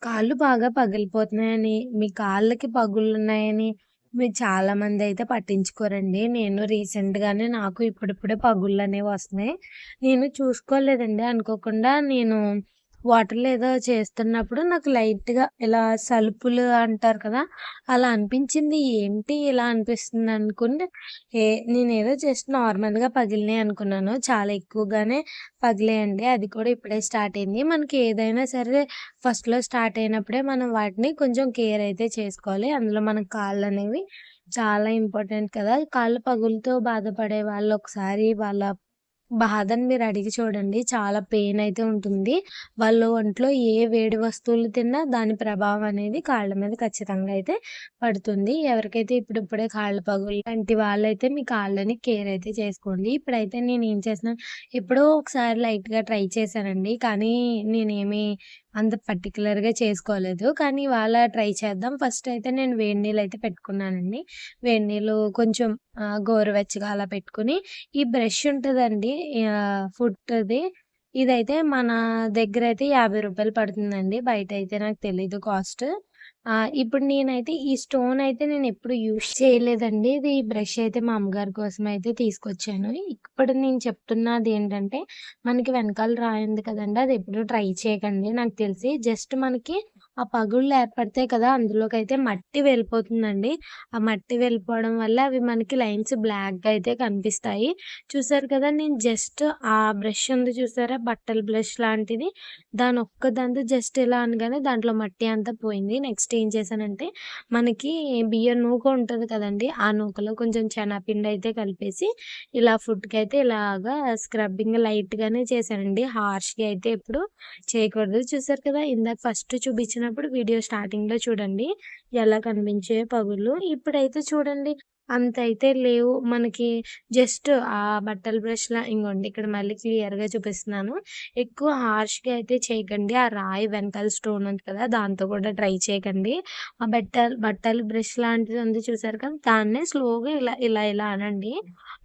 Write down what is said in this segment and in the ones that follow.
కాళ్ళు బాగా పగిలిపోతున్నాయని, మీ కాళ్ళకి పగుళ్ళున్నాయని మీరు చాలామందయితే పట్టించుకోరండి. నేను రీసెంట్‌గానే నాకు ఇప్పుడిప్పుడే పగుళ్ళనేవి వస్తున్నాయి. నేను చూసుకోలేదండి. అనుకోకుండా నేను వాటర్‌లో ఏదో చేస్తున్నప్పుడు నాకు లైట్‌గా ఇలా సలుపులు అంటారు కదా! అలా అనిపించింది. ఏంటి ఇలా అనిపిస్తుంది అనుకుంటే నేనేదో జస్ట్ నార్మల్‌గా పగిలినాయి అనుకున్నాను. చాలా ఎక్కువగానే పగిలాయండి. అది కూడా ఇప్పుడే స్టార్ట్ అయింది. మనకి ఏదైనా సరే ఫస్ట్‌లో స్టార్ట్ అయినప్పుడే మనం వాటిని కొంచెం కేర్ అయితే చేసుకోవాలి. అందులో మన కాళ్ళనేవి చాలా ఇంపార్టెంట్ కదా! కాళ్ళ పగులుతో బాధపడే వాళ్ళు ఒకసారి వాళ్ళ బాధని మీరు అడిగి చూడండి. చాలా పెయిన్ అయితే ఉంటుంది. వాళ్ళు ఒంట్లో ఏ వేడి వస్తువులు తిన్నా దాని ప్రభావం అనేది కాళ్ళ మీద ఖచ్చితంగా అయితే పడుతుంది. ఎవరికైతే ఇప్పుడిప్పుడే కాళ్ళ పగులు లాంటి వాళ్ళైతే మీ కాళ్ళని కేర్ అయితే చేసుకోండి. ఇప్పుడైతే నేనేం చేస్తున్నాను, ఎప్పుడో ఒకసారి లైట్‌గా ట్రై చేశానండి. కానీ నేనేమి అంత పర్టిక్యులర్‌గా చేసుకోలేదు. కానీ ఇవాళ ట్రై చేద్దాం. ఫస్ట్ అయితే నేను వేడి నీళ్ళైతే పెట్టుకున్నానండి. వేడి నీళ్ళు కొంచెం గోరువెచ్చగా అలా పెట్టుకొని ఈ బ్రష్ ఉంటదండి. ఫుట్‌ది. ఇదైతే మన దగ్గరైతే రూ. 50 పడుతుందండి. బయటైతే నాకు తెలీదు కాస్ట్. ఇప్పుడు నేనైతే ఈ స్టోన్ అయితే నేనెప్పుడు యూజ్ చేయలేదండి. ఇది బ్రష్ అయితే మా అమ్మగారి కోసం అయితే తీసుకొచ్చాను. ఇప్పుడు నేను చెప్తున్నదేంటంటే, మనకి వెనకాల రాయి ఉంది కదండీ! అదెప్పుడు ట్రై చేయకండి నాకు తెలిసి. జస్ట్ మనకి ఆ పగుళ్ళు ఏర్పడతాయి కదా! అందులోకైతే మట్టి వెళ్ళిపోతుందండి. ఆ మట్టి వెళ్ళిపోవడం వల్ల అవి మనకి లైన్స్ బ్లాక్‌గా అయితే కనిపిస్తాయి. చూసారు కదా! నేను జస్ట్ ఆ బ్రష్ ఉంది చూసారా? బట్టల బ్రష్ లాంటిది. దానొక్కదాంతో జస్ట్ ఇలా అనగానే దాంట్లో మట్టి అంతా పోయింది. నెక్స్ట్ ఏం చేశానంటే, మనకి బియ్యం నూక ఉంటది కదండీ! ఆ నూకలో కొంచెం శనగపిండయితే కలిపేసి, ఇలా ఫుట్‌కైతే ఇలాగా స్క్రబ్బింగ్ లైట్‌గానే చేశానండి. హార్ష్‌గా అయితే ఎప్పుడు చేయకూడదు. చూసారు కదా! ఇందాక ఫస్ట్ చూపించినప్పుడు వీడియో స్టార్టింగ్‌లో చూడండి. ఎలా కనిపించాయో పగుళ్ళు. ఇప్పుడైతే చూడండి అంతయితే లేవు. మనకి జస్ట్ ఆ బట్టల బ్రష్‌లా ఇంగోండి ఇక్కడ మళ్ళీ క్లియర్‌గా చూపిస్తున్నాను. ఎక్కువ హార్ష్‌గా అయితే చేయకండి. ఆ రాయి వెనకాల స్టోన్ ఉంది కదా! దాంతో కూడా ట్రై చేయకండి. ఆ బట్టల బ్రష్ లాంటిది ఉంది చూసారు కదా! దాన్నే స్లోగా ఇలా అనండి.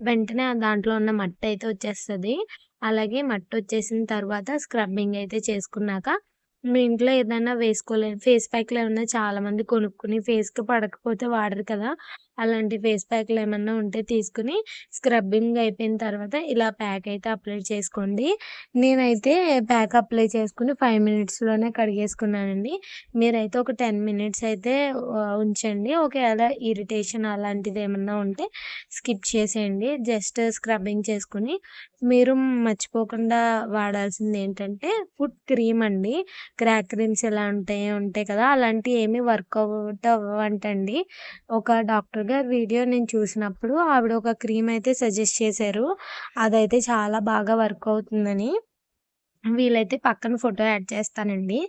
వెంటనే ఆ దాంట్లో ఉన్న మట్టయితే వచ్చేస్తది. అలాగే మట్టొచ్చేసిన తర్వాత స్క్రబ్బింగ్ అయితే చేసుకున్నాక, మీ ఇంట్లో ఏదైనా వేసుకోలేని ఫేస్ ప్యాక్‌లు ఏమన్నా చాలామంది కొనుక్కొని ఫేస్‌కి పడకపోతే వాడరు కదా! అలాంటి ఫేస్ ప్యాక్‌లు ఏమన్నా ఉంటే తీసుకొని స్క్రబ్బింగ్ అయిపోయిన తర్వాత ఇలా ప్యాక్ అయితే అప్లై చేసుకోండి. నేనైతే ప్యాక్ అప్లై చేసుకొని 5 మినిట్స్‌లోనే కడిగేసుకున్నానండి. మీరైతే ఒక 10 మినిట్స్ అయితే ఉంచండి. ఒకవేళ ఇరిటేషన్ అలాంటిదేమన్నా ఉంటే స్కిప్ చేసేయండి. జస్ట్ స్క్రబ్బింగ్ చేసుకొని మీరు మర్చిపోకుండా వాడాల్సిందేంటంటే ఫుట్ క్రీమ్ అండి. క్రాక్ క్రీమ్స్ ఎలా ఉంటాయి కదా! అలాంటియి ఏమి వర్కౌట్ అవ్వవంటండి. ఒక డాక్టర్ గారి వీడియో నేను చూసినప్పుడు ఆవిడ ఒక క్రీమ్ అయితే సజెస్ట్ చేశారు. అదైతే చాలా బాగా వర్క్ అవుతుందని. వీలైతే పక్కన ఫోటో యాడ్ చేస్తానండి.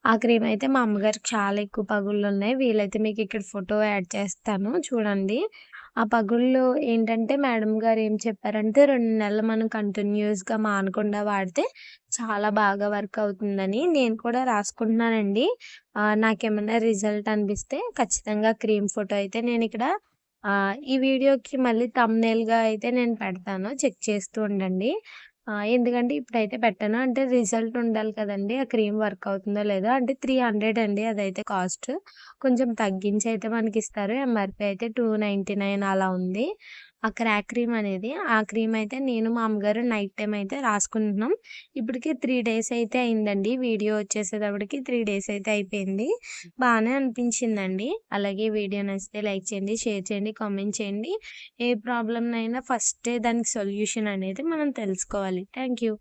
ఆ క్రీమ్ అయితే మా అమ్మగారికి చాలా ఎక్కువ పగుళ్ళున్నాయి. వీలైతే మీకిక్కడ ఫోటో యాడ్ చేస్తాను చూడండి. ఆ పగుళ్ళు ఏంటంటే మేడం గారు ఏం చెప్పారంటే 2 నెలలు మనం కంటిన్యూయస్‌గా మానకుండా వాడితే చాలా బాగా వర్క్ అవుతుందని. నేను కూడా రాసుకుంటున్నానండి. నాకేమన్నా రిజల్ట్ అనిపిస్తే ఖచ్చితంగా క్రీమ్ ఫోటో అయితే నేనిక్కడ ఈ వీడియోకి మళ్ళీ థంబ్‌నెయిల్‌గా అయితే నేను పెడతాను. చెక్ చేస్తూ ఉండండి. ఎందుకంటే ఇప్పుడైతే పెట్టను. అంటే రిజల్ట్ ఉండాలి కదండీ! ఆ క్రీమ్ వర్క్ అవుతుందో లేదో. అంటే 300 అండి అదైతే కాస్ట్. కొంచెం తగ్గించి అయితే మనకిస్తారు. ఎంఆర్‌పీ అయితే 299 అలా ఉంది. ఆ క్రాక్ క్రీమ్ అనేది. ఆ క్రీమ్ అయితే నేను మా అమ్మగారు నైట్ టైమ్ అయితే రాసుకుంటున్నాం. ఇప్పటికి 3 డేస్ అయితే అయిందండి. వీడియో వచ్చేసేటప్పటికి 3 డేస్ అయితే అయిపోయింది. బానే అనిపించిందండి. అలాగే వీడియో నచ్చితే లైక్ చేయండి, షేర్ చేయండి, కామెంట్ చేయండి. ఏ ప్రాబ్లమ్‌నైనా ఫస్టే దానికి సొల్యూషన్ అనేది మనం తెలుసుకోవాలి. Thank you.